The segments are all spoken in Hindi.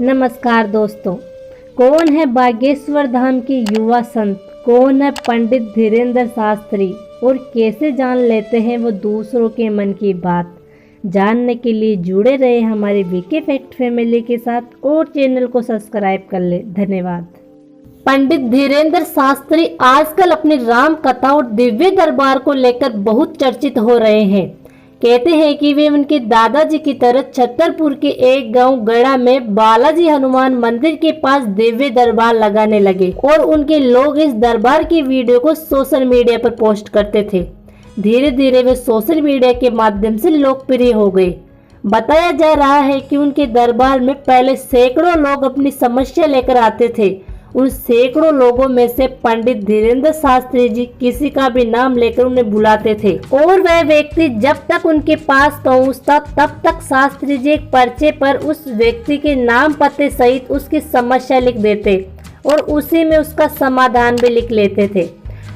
नमस्कार दोस्तों, कौन है बागेश्वर धाम की युवा संत, कौन है पंडित धीरेंद्र शास्त्री और कैसे जान लेते हैं वो दूसरों के मन की बात। जानने के लिए जुड़े रहे हमारे वीके फैक्ट फैमिली के साथ और चैनल को सब्सक्राइब कर ले। धन्यवाद। पंडित धीरेंद्र शास्त्री आजकल अपनी राम कथा और दिव्य दरबार को लेकर बहुत चर्चित हो रहे हैं। कहते हैं कि वे उनके दादाजी की तरह छतरपुर के एक गांव गड़ा में बालाजी हनुमान मंदिर के पास दिव्य दरबार लगाने लगे और उनके लोग इस दरबार की वीडियो को सोशल मीडिया पर पोस्ट करते थे। धीरे धीरे वे सोशल मीडिया के माध्यम से लोकप्रिय हो गए। बताया जा रहा है कि उनके दरबार में पहले सैकड़ों लोग अपनी समस्या लेकर आते थे। उन सैकड़ों लोगों में से पंडित धीरेंद्र शास्त्री जी किसी का भी नाम लेकर उन्हें बुलाते थे और वह व्यक्ति जब तक उनके पास पहुंचता तब तक शास्त्री जी एक पर्चे पर उस व्यक्ति के नाम पते सहित उसकी समस्या लिख देते और उसी में उसका समाधान भी लिख लेते थे।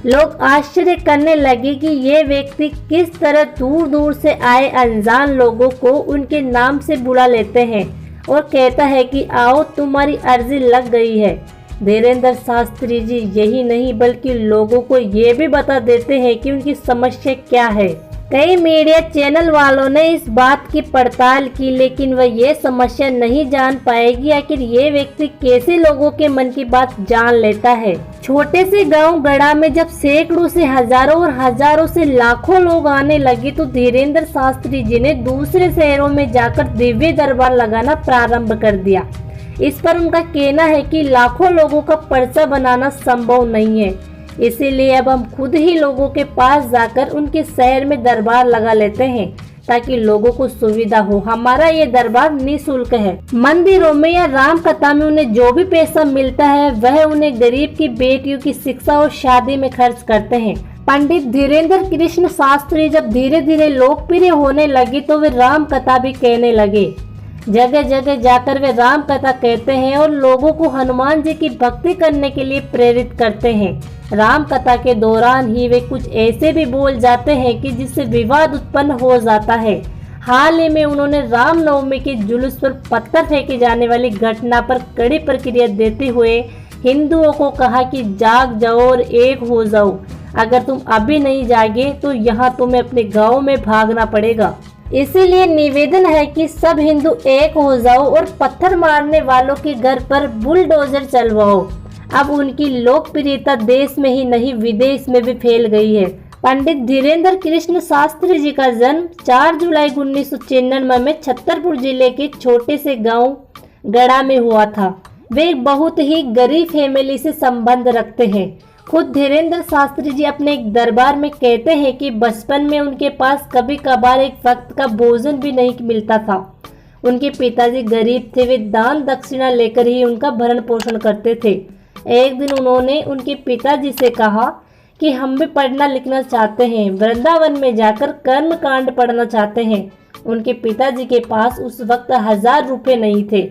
लोग आश्चर्य करने लगे कि ये व्यक्ति किस तरह दूर दूर से आए अनजान लोगों को उनके नाम से बुला लेते हैं और कहता है कि आओ तुम्हारी अर्जी लग गई है। धीरेंद्र शास्त्री जी यही नहीं बल्कि लोगों को ये भी बता देते हैं कि उनकी समस्या क्या है। कई मीडिया चैनल वालों ने इस बात की पड़ताल की, लेकिन वह ये समस्या नहीं जान पाएगी आखिर ये व्यक्ति कैसे लोगों के मन की बात जान लेता है। छोटे से गांव गड़ा में जब सैकड़ों से हजारों और हजारों से लाखों लोग आने लगे तो धीरेंद्र शास्त्री जी ने दूसरे शहरों में जाकर दिव्य दरबार लगाना प्रारंभ कर दिया। इस पर उनका कहना है कि लाखों लोगों का पर्चा बनाना संभव नहीं है, इसीलिए अब हम खुद ही लोगों के पास जाकर उनके शहर में दरबार लगा लेते हैं ताकि लोगों को सुविधा हो। हमारा ये दरबार निःशुल्क है। मंदिरों में या राम कथा में उन्हें जो भी पैसा मिलता है वह उन्हें गरीब की बेटियों की शिक्षा और शादी में खर्च करते हैं। पंडित धीरेंद्र कृष्ण शास्त्री जब धीरे धीरे लोकप्रिय होने लगे तो वे राम कथा भी कहने लगे। जगह जगह जाकर वे राम कथा कहते हैं और लोगों को हनुमान जी की भक्ति करने के लिए प्रेरित करते हैं। राम कथा के दौरान ही वे कुछ ऐसे भी बोल जाते हैं कि जिससे विवाद उत्पन्न हो जाता है। हाल ही में उन्होंने रामनवमी के जुलूस पर पत्थर फेंके जाने वाली घटना पर कड़ी प्रतिक्रिया देते हुए हिंदुओं को कहा कि जाग जाओ और एक हो जाओ। अगर तुम अभी नहीं जागे तो यहाँ तुम्हें अपने गाँव में भागना पड़ेगा। इसीलिए निवेदन है कि सब हिंदू एक हो जाओ और पत्थर मारने वालों के घर पर बुलडोजर चलवाओ। अब उनकी लोकप्रियता देश में ही नहीं विदेश में भी फैल गई है। पंडित धीरेंद्र कृष्ण शास्त्री जी का जन्म 4 जुलाई 1999 में छतरपुर जिले के छोटे से गांव गड़ा में हुआ था। वे एक बहुत ही गरीब फैमिली से संबंध रखते हैं। खुद धीरेंद्र शास्त्री जी अपने एक दरबार में कहते हैं कि बचपन में उनके पास कभी कभार एक वक्त का भोजन भी नहीं मिलता था। उनके पिताजी गरीब थे, वे दान दक्षिणा लेकर ही उनका भरण पोषण करते थे। एक दिन उन्होंने उनके पिताजी से कहा कि हम भी पढ़ना लिखना चाहते हैं, वृंदावन में जाकर कर्म कांड पढ़ना चाहते हैं। उनके पिताजी के पास उस वक्त 1000 रुपये नहीं थे।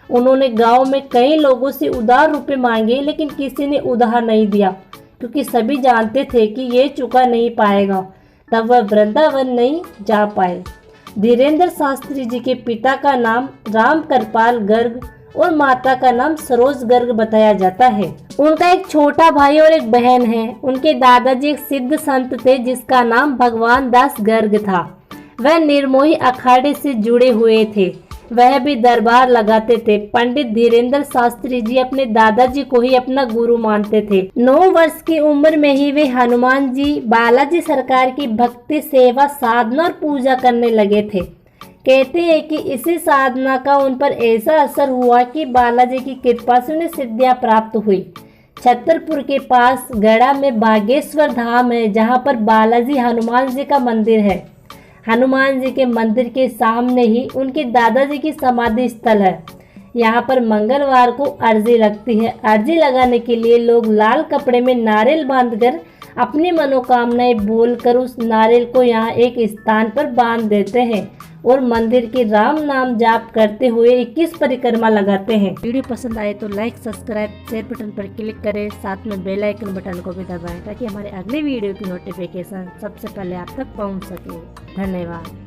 उन्होंने गांव में कई लोगों से उधार रुपए मांगे, लेकिन किसी ने उधार नहीं दिया क्योंकि सभी जानते थे कि ये चुका नहीं पाएगा। तब वह वृंदावन नहीं जा पाए। धीरेंद्र शास्त्री जी के पिता का नाम राम कृपाल गर्ग और माता का नाम सरोज गर्ग बताया जाता है। उनका एक छोटा भाई और एक बहन है। उनके दादाजी एक सिद्ध संत थे जिसका नाम भगवान दास गर्ग था। वह निर्मोही अखाड़े से जुड़े हुए थे। वह भी दरबार लगाते थे। पंडित धीरेंद्र शास्त्री जी अपने दादाजी को ही अपना गुरु मानते थे। 9 वर्ष की उम्र में ही वे हनुमान जी, बालाजी सरकार की भक्ति, सेवा, साधना और पूजा करने लगे थे। कहते हैं कि इसी साधना का उन पर ऐसा असर हुआ कि बालाजी की कृपा से उन्हें सिद्धियां प्राप्त हुई। छतरपुर के पास गड़ा में बागेश्वर धाम है जहाँ पर बालाजी हनुमान जी का मंदिर है। हनुमान जी के मंदिर के सामने ही उनके दादाजी की समाधि स्थल है। यहाँ पर मंगलवार को अर्जी लगती है। अर्जी लगाने के लिए लोग लाल कपड़े में नारियल बांधकर अपनी मनोकामनाएं बोलकर उस नारियल को यहाँ एक स्थान पर बांध देते हैं और मंदिर के राम नाम जाप करते हुए 21 परिक्रमा लगाते हैं। वीडियो पसंद आए तो लाइक, सब्सक्राइब, शेयर बटन पर क्लिक करें, साथ में बेल आइकन बटन को भी दबाएं ताकि हमारे अगले वीडियो की नोटिफिकेशन सबसे पहले आप तक पहुंच सके। धन्यवाद।